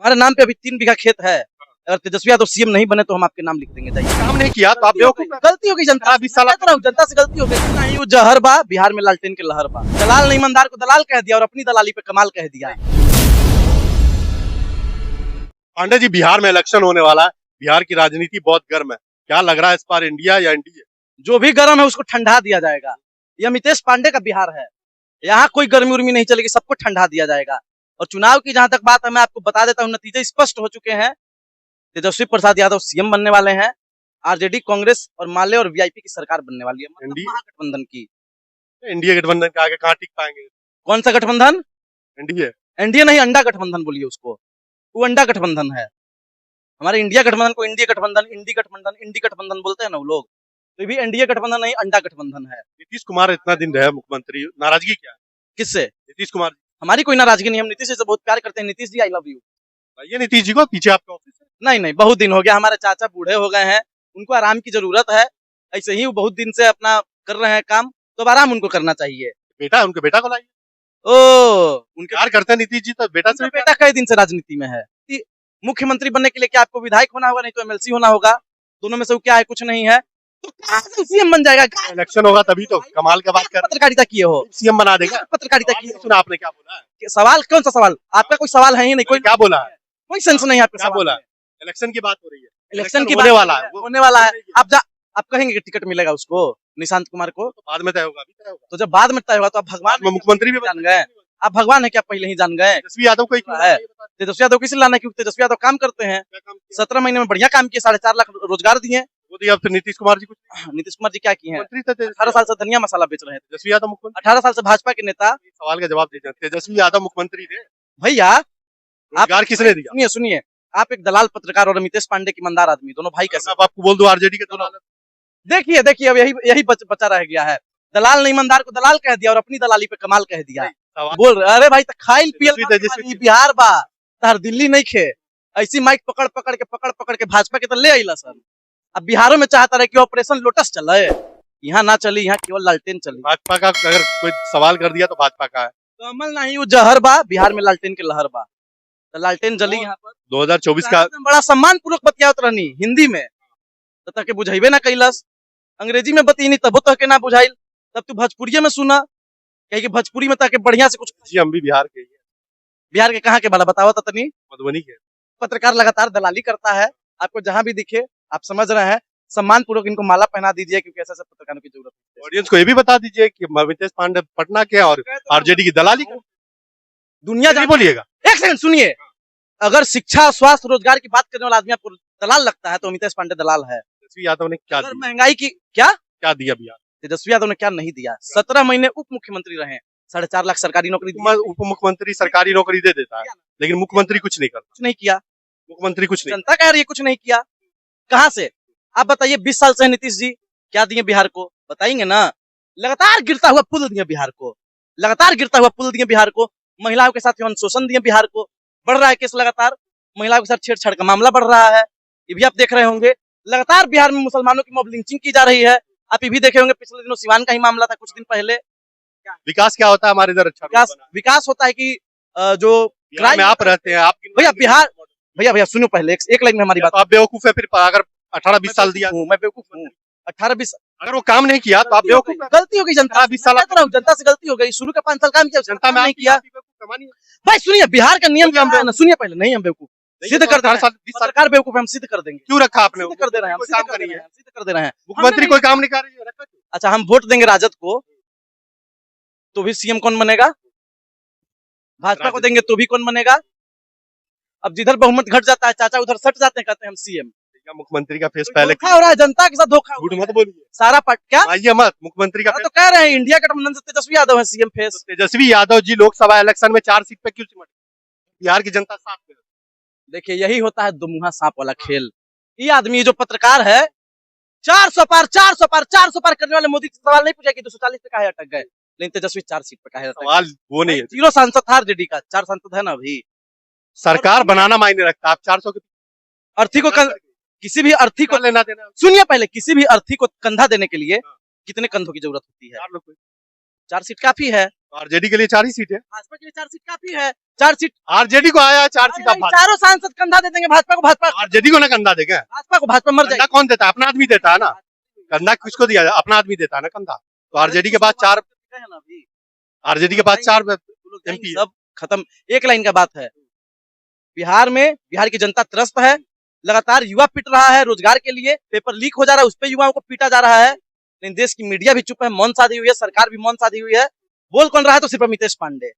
अरे नाम पे अभी 3 बीघा खेत है। अगर तेजस्वी यादव सीएम नहीं बने तो हम आपके नाम लिख देंगे। जाइए, काम नहीं किया तो आप बेवकूफ हैं। गलती हो गई जनता 20 साल जनता से गलती हो गई। नहीं वो जहर बा, बिहार में लालटेन के लहर बा। दलाल ने ईमानदार को दलाल कह दिया और अपनी दलाली पे कमाल कह दिया। पांडे जी, बिहार में इलेक्शन होने वाला है। बिहार की राजनीति बहुत गर्म है। क्या लग रहा है इस बार इंडिया या एनडीए? जो भी गर्म है उसको ठंडा दिया जाएगा। यह मितेश पांडे का बिहार है। यहाँ कोई गर्मी उर्मी नहीं चलेगी, सबको ठंडा दिया जाएगा। और चुनाव की जहां तक बात है, मैं आपको बता देता हूँ, नतीजे स्पष्ट हो चुके हैं। तेजस्वी प्रसाद यादव सीएम बनने वाले हैं। आरजेडी, कांग्रेस और माले और वीआईपी की सरकार बनने वाली है, मतलब महागठबंधन की। एनडीए गठबंधन के आगे कहाँ टिक पाएंगे? कौन सा गठबंधन? एनडीए। एनडीए नहीं, अंडा गठबंधन बोलिए उसको। वो अंडा गठबंधन है। हमारे इंडिया गठबंधन को इंडिया गठबंधन, इंडी गठबंधन बोलते हैं ना वो लोग। तो ये भी एनडीए गठबंधन नहीं, अंडा गठबंधन है। नीतीश कुमार इतना दिन रहे मुख्यमंत्री, नाराजगी क्या है? किससे? नीतीश कुमार। हमारी कोई नाराजगी नहीं, हम नीतीश जी से बहुत प्यार करते हैं। Nitish ji, I love you. ये नीतीश जी को पीछे आपका ऑफिस है? नहीं नहीं, बहुत दिन हो गया। हमारे चाचा बूढ़े हो गए हैं, उनको आराम की जरूरत है। ऐसे ही वो बहुत दिन से अपना कर रहे हैं काम, तो अब आराम उनको करना चाहिए। बेटा, उनके बेटा को लाइए। उनके प्यार करते हैं नीतीश जी तो बेटा से। बेटा कई दिन से राजनीति में है। मुख्यमंत्री बनने के लिए क्या आपको विधायक होना होगा, नहीं तो एमएलसी होना होगा। दोनों में से क्या है? कुछ नहीं है। तो सीएम बन जाएगा। इलेक्शन होगा तभी तो कमाल का बात कर। पत्रकारिता किए हो, सीएम बना देगा। पत्रकारिता किए हो। सुना आपने क्या बोला है? सवाल कौन सा सवाल? आपका कोई सवाल है ही नहीं। कोई क्या बोला है? कोई सेंस नहीं है आपका। क्या बोला? इलेक्शन की बात हो रही है। इलेक्शन की होने वाला है, होने वाला है। आप कहेंगे कि टिकट मिलेगा उसको, निशांत कुमार को? तो बाद में तय होगा, अभी तय होगा। तो जब बाद में तय होगा तो आप भगवान में मुख्यमंत्री भी जान गए। आप भगवान है क्या पहले ही जान गए? तेजस्वी यादव को है। तेजस्वी यादव किसी लाना, क्योंकि तेजस्वी यादव काम करते हैं। 17 महीने में बढ़िया काम किए, 4.5 लाख रोजगार दिए। वो दिया। फिर नीतीश कुमार जी कुछ? नीतीश कुमार जी क्या किए हैं? मंत्री थे। 18 साल से धनिया मसाला बेच रहे हैं। तेजस्वी यादव मुख्यमंत्री। 18 साल से भाजपा के नेता। सवाल का जवाब दीजिए। तेजस्वी यादव मुख्यमंत्री थे भैया। रोजगार किसने दिया? सुनिए सुनिए, आप एक दलाल पत्रकार और अमितेश पांडे की ईमानदार आदमी, दोनों भाई कैसे? अब आपको बोल दो आरजेडी के दलाल। देखिए देखिए, अब यही बचा रह गया है। दलाल ने ईमानदार को दलाल कह दिया और अपनी दलाली पे कमाल कह दिया। बोल रहे अरे भाई तो खाइल पियल बिहार बा, तार दिल्ली नहीं खे। ऐसी माइक पकड़ पकड़ के भाजपा के तो ले आइला सर। अब बिहारों में चाहता रहे कि ऑपरेशन लोटस चले, यहाँ ना चली, यहाँ केवल लालटेन चली। भाजपा का अगर कोई सवाल कर दिया तो भाजपा का है। कमल नहीं वो जहर बा, बिहार में लालटेन के लहर बा। तो लालटेन जली यहाँ पर। 2024 का बड़ा सम्मान पूर्वक बतियावत रहनी हिंदी में, तो ताकि बुझाइबे ना कैलस। अंग्रेजी में बतीनी तब तो के ना बुझाइल, तब तू भोजपुरी में सुना, कहे कि भोजपुरी में ताकि बढ़िया से कुछ। जी, हम भी बिहार के ही हैं। बिहार के कहाँ के बाला बताओ तो तनी। मधुबनी के। पत्रकार लगातार दलाली करता है, आपको जहां भी दिखे आप समझ रहे हैं। सम्मान पूर्वक इनको माला पहना दीजिए, क्योंकि ऐसे पत्रकारों की जरूरत है। ऑडियंस को ये भी बता दीजिए कि अमितेश पांडे पटना के और आरजेडी की दलाली कर। दुनिया नहीं बोलिएगा। एक सेकंड सुनिए, अगर शिक्षा, स्वास्थ्य, रोजगार की बात करने वाला आदमी आपको दलाल लगता है तो अमितेश पांडे दलाल है। तेजस्वी यादव ने क्या दिया? महंगाई की क्या दिया बिहार? तेजस्वी यादव ने क्या नहीं दिया? 17 महीने उप मुख्यमंत्री रहे, 4.5 लाख सरकारी नौकरी दी। उप मुख्यमंत्री सरकारी नौकरी दे देता है, लेकिन मुख्यमंत्री कुछ नहीं करता। कुछ नहीं किया। मुख्यमंत्री कुछ नहीं। जनता कह रही है कुछ नहीं किया। कहाँ से? आप बताइए, 20 साल से नीतीश जी क्या दिए बिहार को? बताएंगे ना। लगातार गिरता हुआ पुल दिए बिहार को, लगातार गिरता हुआ पुल दिए बिहार को। महिलाओं के साथ शोषण दिए बिहार को। बढ़ रहा है केस लगातार, महिलाओं के साथ छेड़छाड़ का मामला बढ़ रहा है, ये भी आप देख रहे होंगे। लगातार बिहार में मुसलमानों की मॉब लिंचिंग की जा रही है, आप ये भी देखे होंगे। पिछले दिनों सिवान का ही मामला था कुछ दिन पहले। विकास क्या होता है हमारे इधर? अच्छा विकास होता है कि जो में आप रहते हैं, आप भैया बिहार, भैया सुनो पहले एक लाइन में हमारी बात। आप बेवकूफ है। फिर अगर 18-20 साल दिया, मैं बेवकूफ हूँ। 18-20 अगर वो काम नहीं किया तो आप बेवकूफ है। गलती हो गई जनता 20 साल जनता से गलती हो गई। शुरू के 5 साल काम किया, जनता में नहीं किया। कमानी भाई सुनिए, बिहार का नियम क्या है? सुनिए पहले, नहीं हम बेवकूफ सिद्ध कर दे रहे हैं। सरकार बेवकूफ है, हम सिद्ध कर देंगे। क्यों रखा आपने? कर दे रहे हैं, सिद्ध कर दे रहे हैं। मुख्यमंत्री कोई काम नहीं कर रही है। अच्छा, हम वोट देंगे राजद को तो भी सीएम कौन बनेगा? भाजपा को देंगे तो भी कौन बनेगा? अब जिधर बहुमत घट जाता है चाचा उधर सट जाते हैं, कहते हैं हम सीएम। मुख्यमंत्री का फेस पहले हो रहा है, जनता के साथ धोखा। झूठ मत बोलिए। सारा पट क्या आइए मत। मुख्यमंत्री का तो कह रहे हैं इंडिया गठबंधन से तेजस्वी यादव है CM face. Tejashwi Yadav ji Lok Sabha election में 4 सीट पे क्यों सिमट? बिहार की जनता साफ है। देखिए, यही होता है दुमुहा सांप वाला खेल। ये आदमी जो पत्रकार है, 400 पार करने वाले मोदी से सवाल नहीं पूछा कि 240 पे काहे अटक गए, लेकिन तेजस्वी 4 सीट पे काहे अटक गए? सवाल वो नहीं है। 0 सांसद था आरजेडी का, 4 सांसद है ना अभी। सरकार बनाना मायने रखता है। आप 400 के अर्थी को किसी भी अर्थी को लेना देना। सुनिए पहले, किसी भी अर्थी को कंधा देने के लिए कितने कंधों की जरूरत होती है? 4 सीट काफी है। आरजेडी के लिए 4 ही सीट है, भाजपा के लिए 4 सीट काफी है। चार्जशीट आरजेडी को आया 4 सीट आप चारों सांसद कंधा दे देंगे भाजपा को, भाजपा आरजेडी को ना कंधा देगा। भाजपा को, भाजपा मर कंधा जाएगी। कौन देता है? अपना आदमी देता है ना। कंधा किसको दिया जाए? अपना आदमी देता है ना कंधा। तो आरजेडी के बाद 4 आरजेडी के बाद 4 एमपी सब खत्म। एक लाइन का बात है, बिहार में बिहार की जनता त्रस्त है, लगातार युवा पिट रहा है रोजगार के लिए, पेपर लीक हो जा रहा है, उस पर युवाओं को पीटा जा रहा है, लेकिन देश की मीडिया भी चुप है, मौन साधी हुई है, सरकार भी मौन साधी हुई है। बोल कौन रहा है? तो सिर्फ अमितेश पांडे।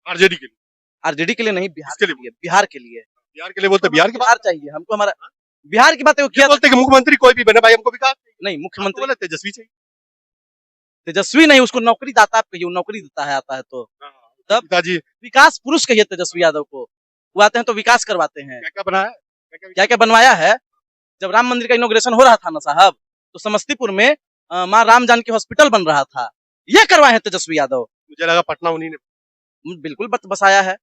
आरजेडी के लिए, आरजेडी के लिए नहीं, बिहार किसके के लिए? लिए, बिहार के लिए। बिहार के लिए बोलते बिहार के बाद बिहार चाहिए हमको, हमारा बिहार की बात है वो क्या किया बोलते कि मुख्यमंत्री कोई भी बने भाई, हमको विकास नहीं, मुख्यमंत्री बोले तेजस्वी चाहिए। तेजस्वी नहीं, उसको नौकरी दाता आप कहिए, नौकरी देता है, आता है तो तब पिताजी विकास पुरुष कहिए तेजस्वी यादव को। वो आते हैं तो विकास करवाते हैं। क्या क्या बनाया? क्या क्या बनवाया है? जब राम मंदिर का इनॉग्रेशन हो रहा था ना साहब, तो समस्तीपुर में माँ राम जानकी हॉस्पिटल बन रहा था, ये करवाए हैं तेजस्वी यादव। मुझे लगा पटना उन्हीं ने। बिल्कुल बसाया है।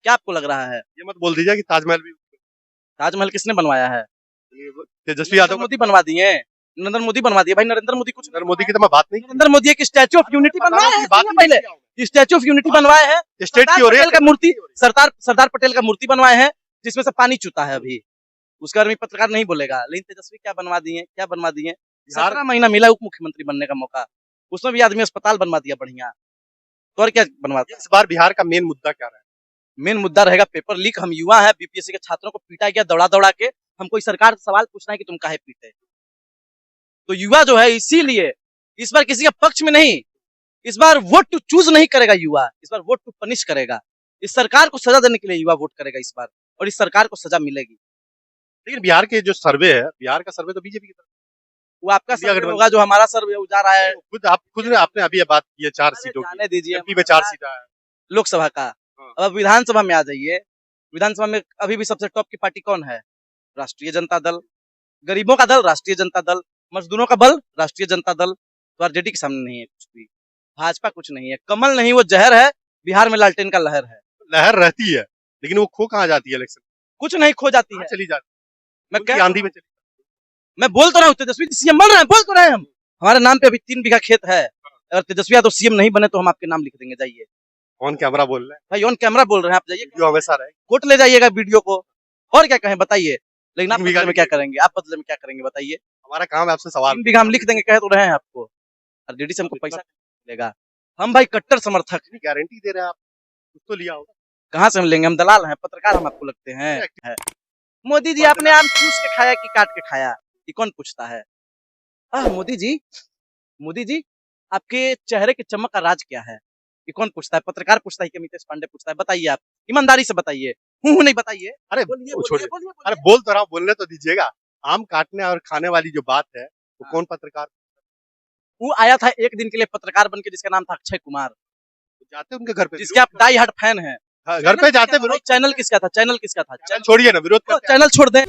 क्या आपको लग रहा है? ये मत बोल दीजिए कि ताजमहल भी ताजमहल किसने बनवाया है? तेजस्वी यादव मोदी बनवा दिए, नरेंद्र मोदी बनवा दिए। भाई नरेंद्र मोदी कुछ, नरेंद्र मोदी की तो मैं बात नहीं नरेंद्र मोदी एक स्टैच्यू ऑफ यूनिटी बनवाया है, बात पहले स्टैच्यू ऑफ यूनिटी बनवाए हैं, स्टेट की हो रही पटेल का मूर्ति, सरदार पटेल का मूर्ति बनवाए हैं, जिसमें से पानी चूता है अभी। उसके बारे में पत्रकार नहीं बोलेगा, लेकिन तेजस्वी क्या बनवा दिए, क्या बनवा दिए। 17 महीना मिला उप मुख्यमंत्री बनने का मौका, उसमें भी आदमी अस्पताल बनवा दिया बढ़िया। तो और क्या बनवाते? इस बार बिहार का मेन मुद्दा क्या रहा है? मेन मुद्दा रहेगा पेपर लीक। हम युवा हैं, बीपीएससी के छात्रों को पीटा गया दौड़ा दौड़ा के, हमको सरकार से सवाल पूछना है कि तुम काहे पीटे। तो युवा जो है, इसीलिए इस बार किसी के पक्ष में नहीं, इस बार वोट टू चूज नहीं करेगा युवा, इस बार वोट टू पनिश करेगा। इस सरकार को सजा देने के लिए युवा वोट करेगा इस बार, और इस सरकार को सजा मिलेगी। लेकिन बिहार के जो सर्वे है, बिहार का सर्वे तो बीजेपी की तरफ, वो आपका सर्वे होगा, जो हमारा सर्वे जा रहा है। खुद आपने अभी ये बात की है 4 सीटों की, जाने दीजिए, एमपी में 4 सीटें है लोकसभा का। अब विधानसभा में आ जाइए, विधानसभा में अभी भी सबसे टॉप की पार्टी कौन है? राष्ट्रीय जनता दल। गरीबों का दल राष्ट्रीय जनता दल, मजदूरों का बल राष्ट्रीय जनता दल। तो आरजेडी के सामने नहीं है कुछ भी, भाजपा कुछ नहीं है, कमल नहीं, वो जहर है। बिहार में लालटेन का लहर है, लहर रहती है, लेकिन वो खो कहाँ जाती है इलेक्शन? कुछ नहीं खो जाती है, चली जाती मैं है आंधी में चली। मैं बोल तो रहा हूँ, तेजस्वी सीएम बन रहे हैं, बोल तो रहे हैं हम। हमारे नाम पे अभी 3 बीघा खेत है, अगर तेजस्वी यादव सीएम नहीं बने तो हम आपके नाम लिख देंगे, जाइए। ऑन कैमरा बोल रहे हैं भाई, ऑन कैमरा बोल रहे हैं, आप जाइए, जो हमेशा रहे। कोर्ट ले जाइएगा वीडियो को, और क्या कहें बताइए। लेकिन आप 3 बीघा बदले में क्या करेंगे? आप बदले में क्या करेंगे बताइए? हमारा काम है आपसे सवाल। 3 बीघा हम लिख देंगे, कह तो रहे हैं आपको। आरजेडी से हमको पैसा मिलेगा, हम भाई कट्टर समर्थक हैं। गारंटी दे रहे हैं आप, कुछ तो लिया होगा। कहाँ से हम लेंगे? हम दलाल हैं, पत्रकार हम आपको लगते हैं? मोदी जी, आपने आम चूस के खाया कि काट के खाया, ये कौन पूछता है? मोदी जी आपके चेहरे के चमक का राज क्या है, ये कौन पूछता है? पत्रकार पूछता है कि अमितेश पांडे पूछता है? बताइए, आप ईमानदारी से बताइए, हूँ नहीं बताइए। अरे छोड़िए, अरे बोल तो रहा हूँ, बोलने तो दीजिएगा। आम काटने और खाने वाली जो बात है, वो कौन पत्रकार? वो आया था एक दिन के लिए पत्रकार बन के, जिसका नाम था अक्षय कुमार, जाते उनके घर पे, जिसके आप डाई हार्ड फैन हैं। घर पे जाते विरोध। चैनल किसका था? चैनल किसका था? छोड़िए ना, विरोध चैनल छोड़ दें।